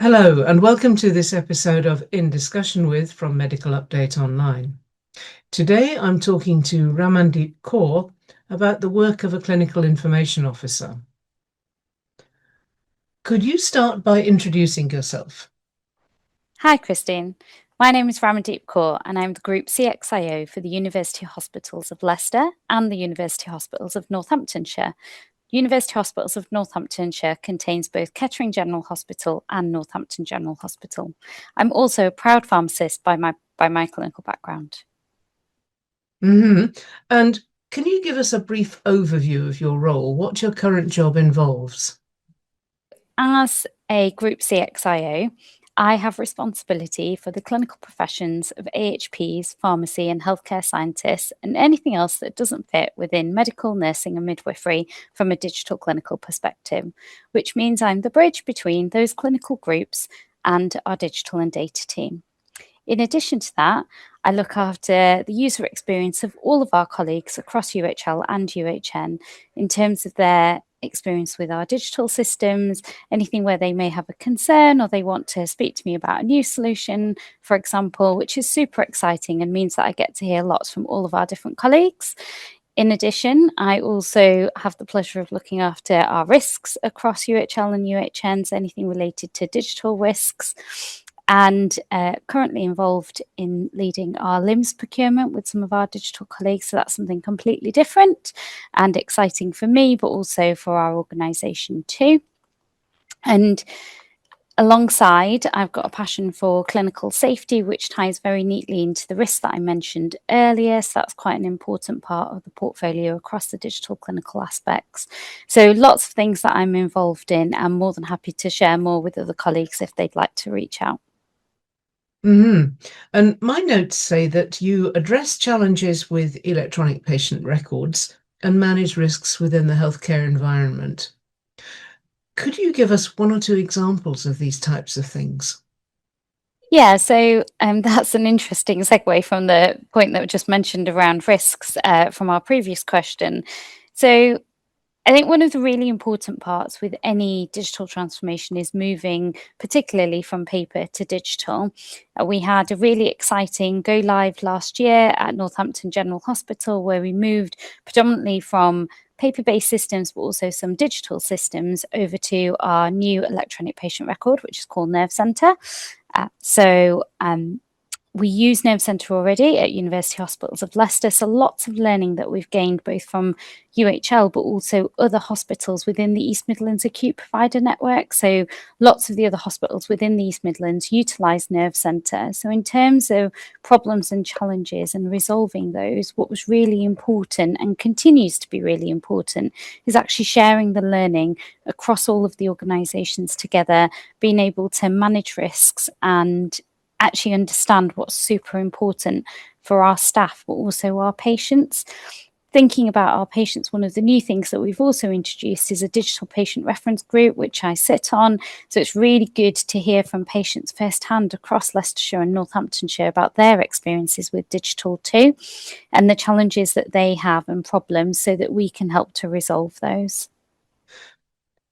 Hello, and welcome to this episode of In Discussion With from Medical Update Online. Today I'm talking to Ramandeep Kaur about the work of a clinical information officer. Could you start by introducing yourself? Hi, Christine. My name is Ramandeep Kaur, and I'm the Group CXIO for the University Hospitals of Leicester and the University Hospitals of Northamptonshire. University Hospitals of Northamptonshire contains both Kettering General Hospital and Northampton General Hospital. I'm also a proud pharmacist by my clinical background. And can you give us a brief overview of your role, what your current job involves? As a Group CXIO, I have responsibility for the clinical professions of AHPs, pharmacy and healthcare scientists, and anything else that doesn't fit within medical, nursing and midwifery from a digital clinical perspective, which means I'm the bridge between those clinical groups and our digital and data team. In addition to that, I look after the user experience of all of our colleagues across UHL and UHN in terms of their experience with our digital systems, anything where they may have a concern or they want to speak to me about a new solution, for example, which is super exciting and means that I get to hear lots from all of our different colleagues. In addition, I also have the pleasure of looking after our risks across UHL and UHNs, anything related to digital risks, and currently involved in leading our LIMS procurement with some of our digital colleagues. So that's something completely different and exciting for me, but also for our organisation too. And alongside, I've got a passion for clinical safety, which ties very neatly into the risks that I mentioned earlier. So that's quite an important part of the portfolio across the digital clinical aspects. So lots of things that I'm involved in. I'm more than happy to share more with other colleagues if they'd like to reach out. And my notes say that you address challenges with electronic patient records and manage risks within the healthcare environment. Could you give us one or two examples of these types of things? Yeah, so that's an interesting segue from the point that we just mentioned around risks from our previous question. So I think one of the really important parts with any digital transformation is moving, particularly from paper to digital. We had a really exciting go live last year at Northampton General Hospital, where we moved predominantly from paper-based systems, but also some digital systems over to our new electronic patient record, which is called Nerve Centre. We use Nerve Centre already at University Hospitals of Leicester, so lots of learning that we've gained both from UHL but also other hospitals within the East Midlands acute provider network. So lots of the other hospitals within the East Midlands utilise Nerve Centre. So in terms of problems and challenges and resolving those, what was really important and continues to be really important is actually sharing the learning across all of the organisations together, being able to manage risks and actually understand what's super important for our staff, but also our patients. Thinking about our patients, one of the new things that we've also introduced is a digital patient reference group, which I sit on. So it's really good to hear from patients firsthand across Leicestershire and Northamptonshire about their experiences with digital too, and the challenges that they have and problems so that we can help to resolve those.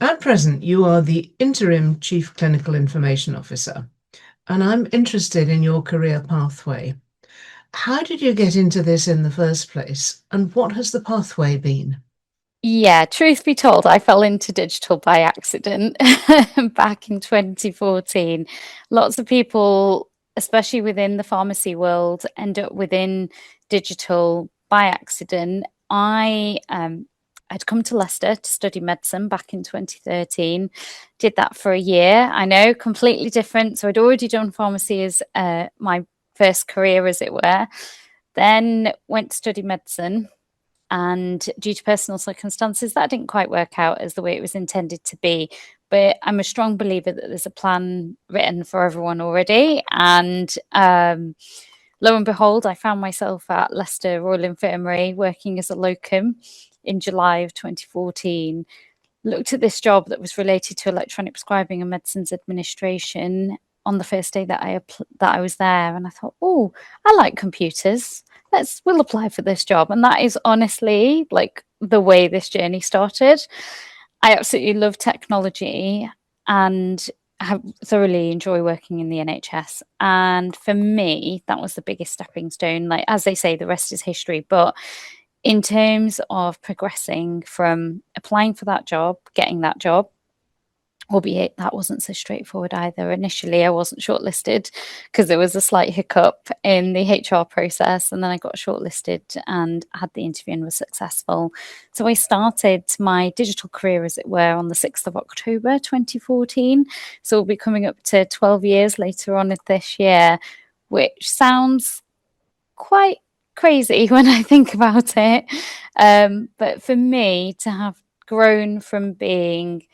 At present, you are the interim Chief Clinical Information Officer, and I'm interested in your career pathway. How did you get into this in the first place, and what has the pathway been? Yeah, truth be told, I fell into digital by accident back in 2014. Lots of people, especially within the pharmacy world, end up within digital by accident. I'd come to Leicester to study medicine back in 2013, did that for a year. I know, completely different. So I'd already done pharmacy as my first career, as it were. Then went to study medicine. And due to personal circumstances, that didn't quite work out as the way it was intended to be. But I'm a strong believer that there's a plan written for everyone already. And lo and behold, I found myself at Leicester Royal Infirmary working as a locum in July of 2014. Looked at this job that was related to electronic prescribing and medicines administration on the first day that I was there, and I thought, oh, I like computers. We'll apply for this job. And that is honestly like the way this journey started. I absolutely love technology, and thoroughly enjoy working in the NHS. And for me, that was the biggest stepping stone. Like, as they say, the rest is history. But in terms of progressing from applying for that job, getting that job, albeit that wasn't so straightforward either. Initially, I wasn't shortlisted because there was a slight hiccup in the HR process, and then I got shortlisted and had the interview and was successful. So I started my digital career, as it were, on the 6th of October 2014. So we'll be coming up to 12 years later on this year, which sounds quite crazy when I think about it. But for me, to have grown from being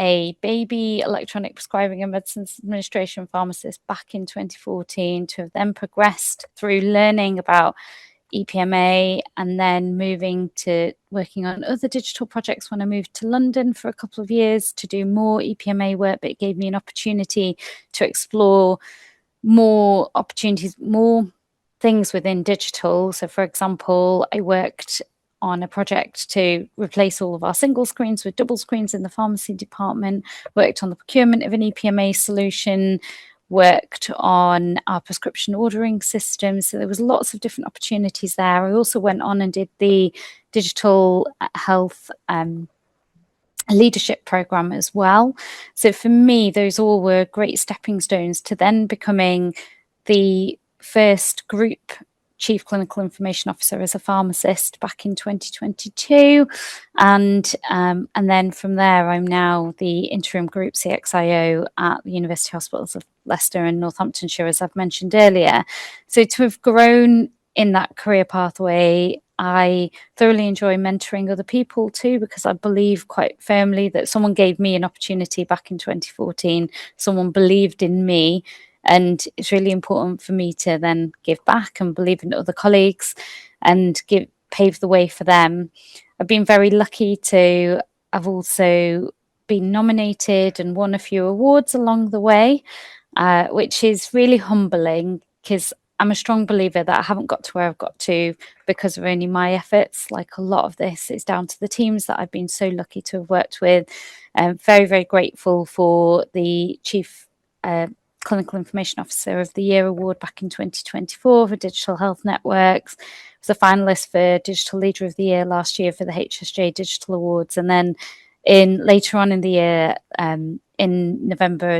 a baby electronic prescribing and medicines administration pharmacist back in 2014, to have then progressed through learning about EPMA and then moving to working on other digital projects when I moved to London for a couple of years to do more EPMA work, but it gave me an opportunity to explore more opportunities, more things within digital. So, for example, I worked on a project to replace all of our single screens with double screens in the pharmacy department, worked on the procurement of an EPMA solution, worked on our prescription ordering system. So there was lots of different opportunities there. I also went on and did the digital health leadership program as well. So for me, those all were great stepping stones to then becoming the first group Chief Clinical Information Officer as a pharmacist back in 2022. And then from there, I'm now the interim group CXIO at the University Hospitals of Leicester and Northamptonshire, as I've mentioned earlier. So to have grown in that career pathway, I thoroughly enjoy mentoring other people too, because I believe quite firmly that someone gave me an opportunity back in 2014. Someone believed in me. And it's really important for me to then give back and believe in other colleagues and pave the way for them. I've been very lucky to have also been nominated and won a few awards along the way, which is really humbling because I'm a strong believer that I haven't got to where I've got to because of only my efforts. Like, a lot of this is down to the teams that I've been so lucky to have worked with. I'm very, very grateful for the Chief Clinical Information Officer of the Year award back in 2024 for Digital Health Networks. I was a finalist for Digital Leader of the Year last year for the HSJ Digital Awards. And then later on in the year, in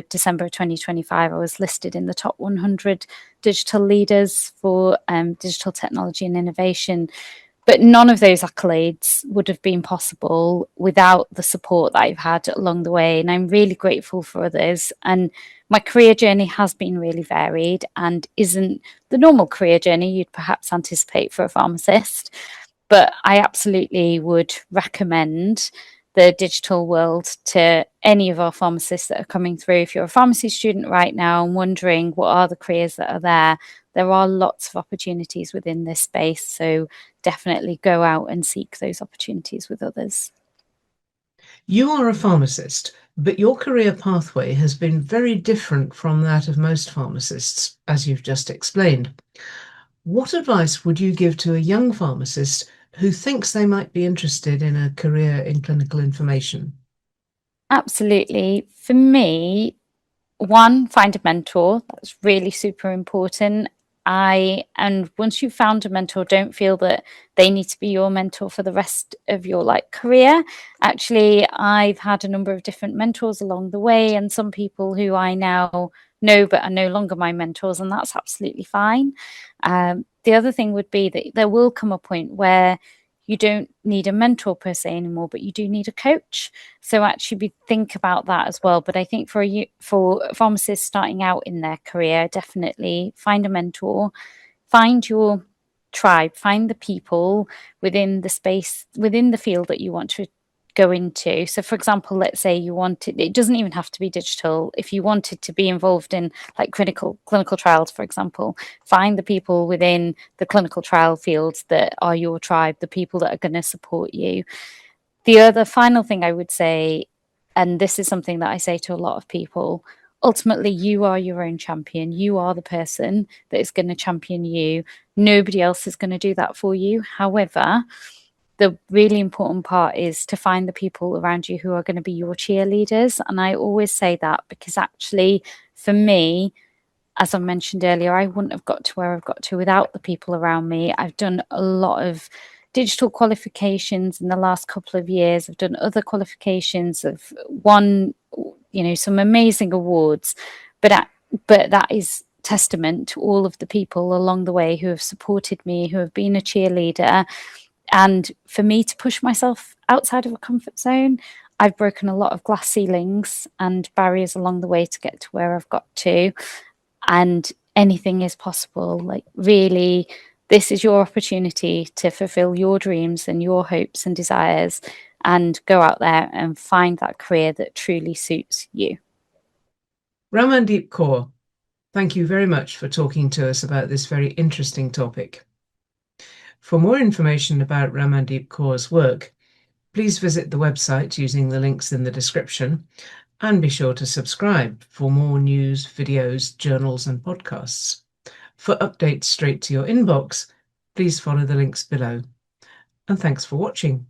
December 2025, I was listed in the top 100 digital leaders for digital technology and innovation. But none of those accolades would have been possible without the support that I've had along the way. And I'm really grateful for others. And my career journey has been really varied and isn't the normal career journey you'd perhaps anticipate for a pharmacist. But I absolutely would recommend the digital world to any of our pharmacists that are coming through. If you're a pharmacy student right now and wondering what are the careers that are there are lots of opportunities within this space. So definitely go out and seek those opportunities with others. You are a pharmacist, but your career pathway has been very different from that of most pharmacists, as you've just explained. What advice would you give to a young pharmacist who thinks they might be interested in a career in clinical information? Absolutely. For me, one, find a mentor. That's really super important. And once you've found a mentor, don't feel that they need to be your mentor for the rest of your career. Actually, I've had a number of different mentors along the way, and some people who I now know but are no longer my mentors, and that's absolutely fine. The other thing would be that there will come a point where you don't need a mentor per se anymore, but you do need a coach. So actually think about that as well. But I think for pharmacists starting out in their career, definitely find a mentor, find your tribe, find the people within the space, within the field that you want to go into. So for example, let's say you wanted, it doesn't even have to be digital. If you wanted to be involved in clinical trials, for example, find the people within the clinical trial fields that are your tribe, the people that are going to support you. The other final thing I would say, and this is something that I say to a lot of people, ultimately you are your own champion. You are the person that is going to champion you. Nobody else is going to do that for you. However, the really important part is to find the people around you who are going to be your cheerleaders. And I always say that because actually, for me, as I mentioned earlier, I wouldn't have got to where I've got to without the people around me. I've done a lot of digital qualifications in the last couple of years. I've done other qualifications. I've won, some amazing awards, but that is testament to all of the people along the way who have supported me, who have been a cheerleader. And for me to push myself outside of a comfort zone, I've broken a lot of glass ceilings and barriers along the way to get to where I've got to. And anything is possible. Like, really, this is your opportunity to fulfill your dreams and your hopes and desires, and go out there and find that career that truly suits you. Ramandeep Kaur, thank you very much for talking to us about this very interesting topic. For more information about Ramandeep Kaur's work, please visit the website using the links in the description, and be sure to subscribe for more news, videos, journals and podcasts. For updates straight to your inbox, please follow the links below. And thanks for watching.